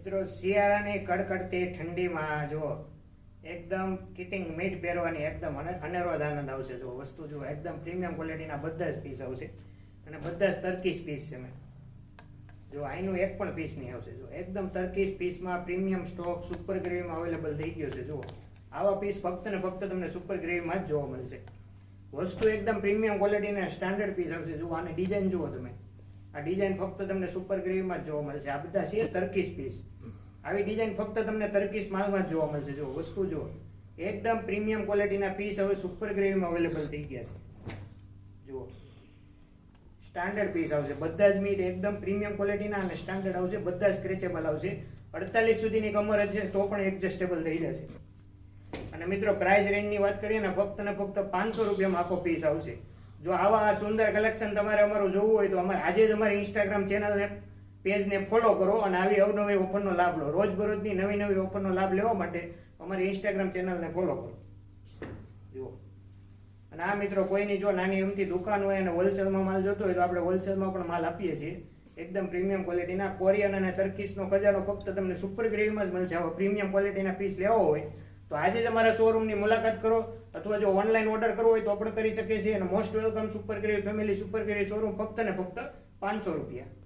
મિત્રો શિયાળાની કડકડતી ઠંડીમાં જો એકદમ કિટિંગ મીટ પહેરવાની એકદમ અનેરો જ આનંદ આવશે. જો વસ્તુ જો એકદમ પ્રીમિયમ ક્વોલિટીના બધા જ પીસ આવશે અને બધા જ તર્કીશ પીસ છે. મેં જો અહીંનું એક પણ પીસ નહીં આવશે. જો એકદમ તર્કીશ પીસમાં પ્રીમિયમ સ્ટોક સુપર ગ્રેવીમાં અવેલેબલ થઈ ગયો છે. જો આવા પીસ ફક્ત ને ફક્ત તમને સુપર ગ્રેવીમાં જ જોવા મળશે. વસ્તુ એકદમ પ્રીમિયમ ક્વોલિટીના સ્ટાન્ડર્ડ પીસ આવશે. જુઓ આની ડિઝાઇન જુઓ તમે, આ ડિઝાઇન ફક્ત તમને સુપર ગ્રેવીમાં જ જોવા મળશે. આ બધા છે તર્કીશ પીસ. આવી ડિઝાઇન ફક્ત તમને તર્કીશ માલમાં જ જોવા મળશે. જો વસ્તુ જો એકદમ પ્રીમિયમ ક્વોલિટીના પીસ હવે સુપર ગ્રેવીમાં અવેલેબલ થઈ ગયા છે. જુઓ સ્ટાન્ડર્ડ પીસ આવશે. બધા જ મીટ એકદમ પ્રીમિયમ ક્વોલિટીના અને સ્ટાન્ડર્ડ આવશે. બધા સ્ક્રેચેબલ આવશે. 48 સુધીની કમર હશે તો પણ એડજસ્ટેબલ થઈ જશે. અને મિત્રો પ્રાઇસ રેન્જની વાત કરીએ ને ફક્ત ને ફક્ત 500 રૂપિયામાં આખો પીસ આવશે. જો આવા સુંદર કલેક્શન તમારે અમારું જોવું હોય તો અમારે આજે જ અમારી ઇન્સ્ટાગ્રામ ચેનલને પેજને ફોલો કરો અને આવી અવનવી ઓફરનો લાભ લો. રોજબરોજની નવી નવી ઓફરનો લાભ લેવા માટે અમારી ઇન્સ્ટાગ્રામ ચેનલને ફોલો કરો. જુઓ અને આ મિત્રો કોઈની જો નાની એમથી દુકાન હોય અને હોલસેલમાં માલ જોતો હોય તો આપણે હોલસેલમાં પણ માલ આપીએ છીએ. એકદમ પ્રીમિયમ ક્વોલિટીના કોરિયન અને ટર્કીશનો ખજાનો ફક્ત તમને સુપર ગ્રેવીમાં જ મળશે. આવા પ્રીમિયમ ક્વોલિટીના પીસ લેવા હોય તો આજે જ અમારા શોરૂમની મુલાકાત કરો અથવા જો ઓનલાઈન ઓર્ડર કરવો હોય તો પણ કરી શકીએ છીએ. અને most welcome super gravy family super gravy showroom ફક્ત ને ફક્ત 500 રૂપિયા.